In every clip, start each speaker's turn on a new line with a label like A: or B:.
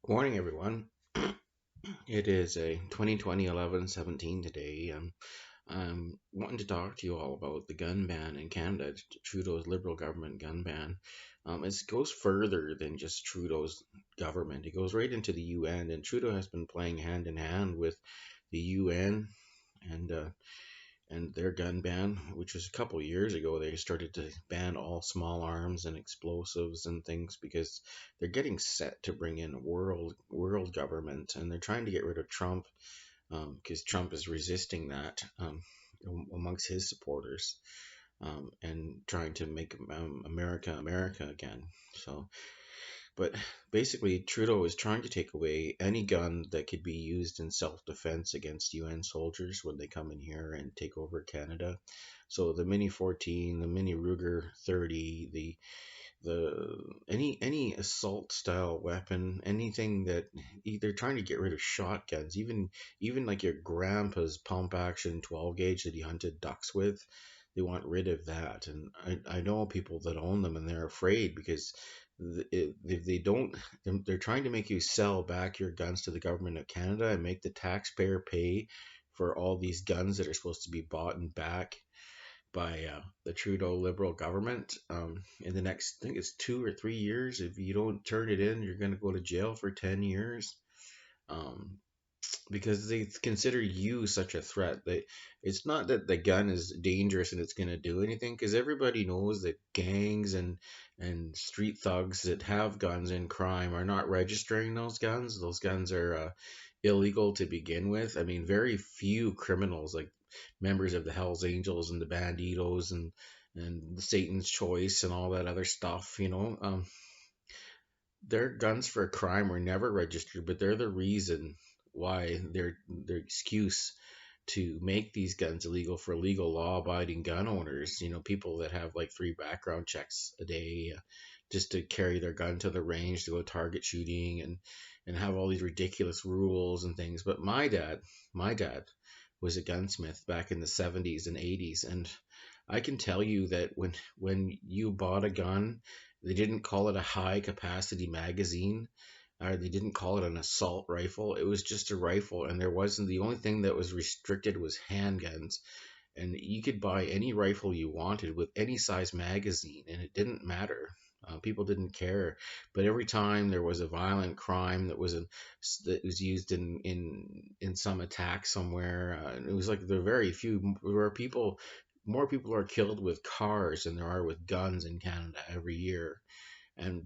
A: Morning, everyone. It is a 2020 11/17 today. I'm wanting to talk to you all about the gun ban in Canada, Trudeau's Liberal government gun ban. It goes further than just Trudeau's government. It goes right into the UN, and Trudeau has been playing hand in hand with the UN and their gun ban, which was a couple years ago. They started to ban all small arms and explosives and things because they're getting set to bring in world government, and they're trying to get rid of Trump because Trump is resisting that amongst his supporters, and trying to make America America again. So but basically, Trudeau is trying to take away any gun that could be used in self-defense against UN soldiers when they come in here and take over Canada. So the Mini 14, the Mini Ruger 30, the any assault style weapon, anything that they're trying to get rid of shotguns, even like your grandpa's pump action 12 gauge that he hunted ducks with. They want rid of that, and I know people that own them, and they're afraid because if they don't, they're trying to make you sell back your guns to the government of Canada and make the taxpayer pay for all these guns that are supposed to be bought and back by the Trudeau Liberal government in the next, I think it's 2 or 3 years. If you don't turn it in, you're going to go to jail for 10 years. Um, because they consider you such a threat. It's not that the gun is dangerous and it's going to do anything, because everybody knows that gangs and street thugs that have guns in crime are not registering those guns. Those guns are illegal to begin with. I mean, very few criminals, like members of the Hells Angels and the Banditos and Satan's Choice and all that other stuff, their guns for a crime were never registered, but they're the reason why their excuse to make these guns illegal for legal law-abiding gun owners. People that have like 3 background checks a day, just to carry their gun to the range to go target shooting and have all these ridiculous rules and things. But my dad was a gunsmith back in the 70s and 80s, and I can tell you that when you bought a gun, they didn't call it a high capacity magazine, or they didn't call it an assault rifle. It was just a rifle, and there wasn't the only thing that was restricted was handguns. And you could buy any rifle you wanted with any size magazine, and it didn't matter. People didn't care. But every time there was a violent crime that was used in some attack somewhere, it was like there are very few where more people are killed with cars than there are with guns in Canada every year.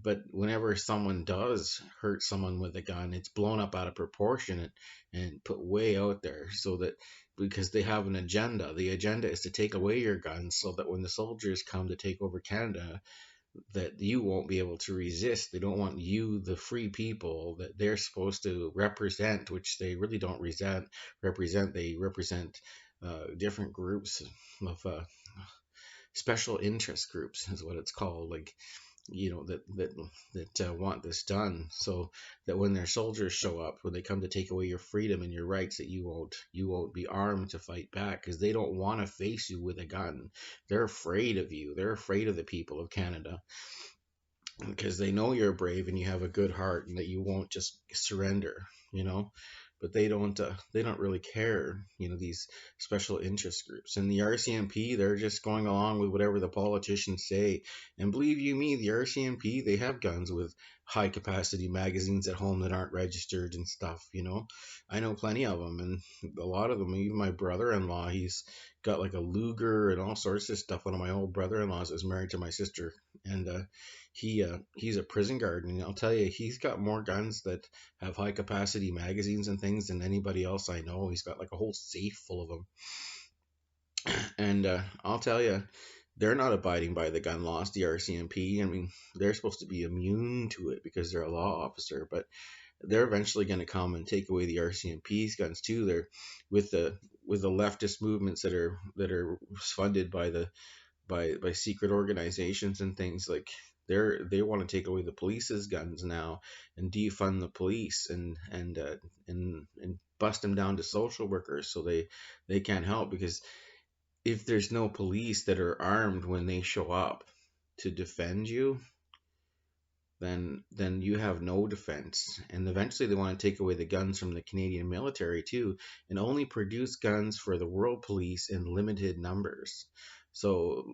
A: But whenever someone does hurt someone with a gun, it's blown up out of proportion and put way out there, so that because they have an agenda. The agenda is to take away your guns so that when the soldiers come to take over Canada, that you won't be able to resist. They don't want you, the free people that they're supposed to represent, which they really don't represent. They represent different groups of special interest groups, is what it's called. Like, that want this done, so that when their soldiers show up, when they come to take away your freedom and your rights, that you won't be armed to fight back, because they don't want to face you with a gun. They're afraid of you. They're afraid of the people of Canada, because they know you're brave and you have a good heart and that you won't just surrender, but they don't really care, these special interest groups. And the RCMP, they're just going along with whatever the politicians say. And believe you me, the RCMP, they have guns with high capacity magazines at home that aren't registered and stuff. I know plenty of them, and a lot of them, even my brother-in-law, he's got like a Luger and all sorts of stuff. One of my old brother-in-laws is married to my sister, and he's a prison guard, and I'll tell you, he's got more guns that have high capacity magazines and things than anybody else I know. He's got like a whole safe full of them. And I'll tell you, they're not abiding by the gun laws, the RCMP. I mean, they're supposed to be immune to it because they're a law officer, but they're eventually going to come and take away the RCMP's guns too. They're with the leftist movements that are funded by secret organizations and things. Like, they want to take away the police's guns now and defund the police, and bust them down to social workers, so they can't help. Because if there's no police that are armed when they show up to defend you, then you have no defense. And eventually they want to take away the guns from the Canadian military too, and only produce guns for the world police in limited numbers. So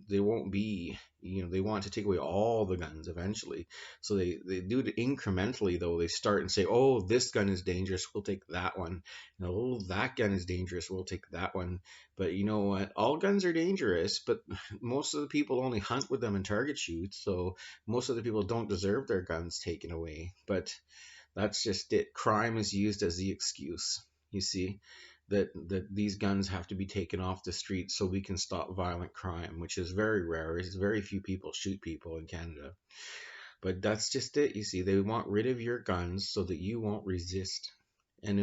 A: they won't be, they want to take away all the guns eventually. So they do it incrementally though. They start and say, oh, this gun is dangerous, we'll take that one. Oh, that gun is dangerous, we'll take that one. But you know what? All guns are dangerous, but most of the people only hunt with them and target shoot. So most of the people don't deserve their guns taken away. But that's just it. Crime is used as the excuse. You see, that these guns have to be taken off the street so we can stop violent crime, which is very rare. It's very few people shoot people in Canada. But that's just it. You see, they want rid of your guns so that you won't resist. And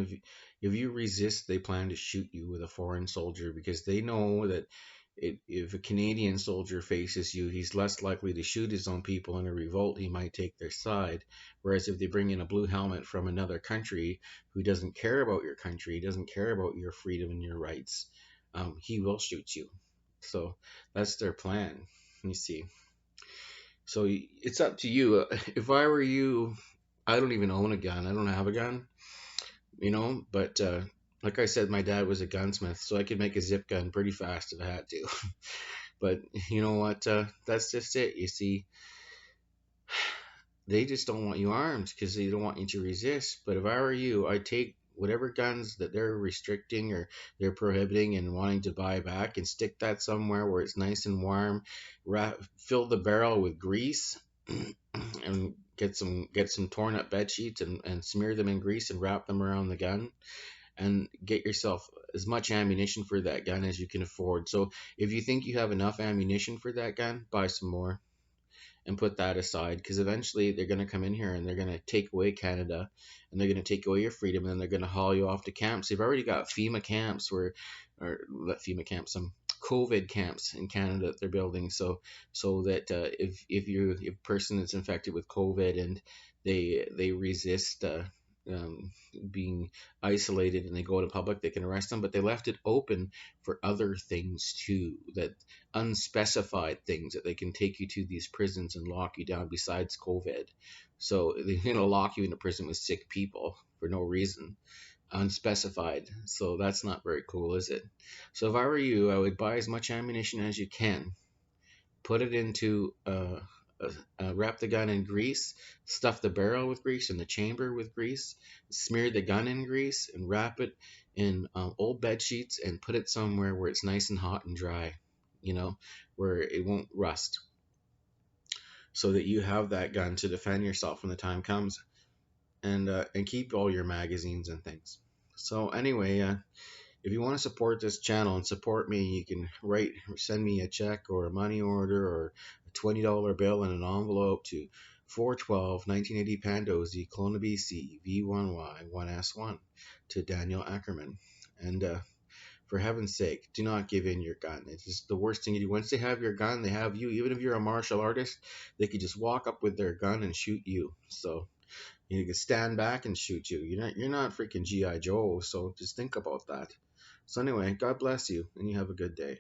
A: if you resist, they plan to shoot you with a foreign soldier because they know that if a Canadian soldier faces you, he's less likely to shoot his own people in a revolt. He might take their side. Whereas if they bring in a blue helmet from another country who doesn't care about your country, doesn't care about your freedom and your rights, he will shoot you. So that's their plan, you see. So it's up to you. If I were you, I don't even own a gun. I don't have a gun, but like I said, my dad was a gunsmith, so I could make a zip gun pretty fast if I had to. But you know what? That's just it. You see, they just don't want you armed because they don't want you to resist. But if I were you, I'd take whatever guns that they're restricting or they're prohibiting and wanting to buy back and stick that somewhere where it's nice and warm. Fill the barrel with grease and get some torn up bed sheets and smear them in grease and wrap them around the gun and get yourself as much ammunition for that gun as you can afford. So if you think you have enough ammunition for that gun, buy some more and put that aside because eventually they're going to come in here and they're going to take away Canada and they're going to take away your freedom and then they're going to haul you off to camps. They've already got FEMA camps or not FEMA camps, some COVID camps in Canada that they're building so that if a person is infected with COVID and they resist um, being isolated and they go to public, they can arrest them. But they left it open for other things too, that unspecified things that they can take you to these prisons and lock you down besides COVID. So they're going to lock you in a prison with sick people for no reason, unspecified. So that's not very cool, is it? So if I were you, I would buy as much ammunition as you can, put it into wrap the gun in grease, stuff the barrel with grease and the chamber with grease, smear the gun in grease, and wrap it in old bed sheets and put it somewhere where it's nice and hot and dry, where it won't rust, so that you have that gun to defend yourself when the time comes, and keep all your magazines and things. So anyway, if you want to support this channel and support me, you can send me a check or a money order or a $20 bill in an envelope to 412 1980 Pandosy, Kelowna, BC, V1Y 1S1 to Daniel Ackerman. And for heaven's sake, do not give in your gun. It's just the worst thing you do. Once they have your gun, they have you. Even if you're a martial artist, they could just walk up with their gun and shoot you. So you can stand back and shoot you. You're not freaking G.I. Joe, so just think about that. So anyway, God bless you, and you have a good day.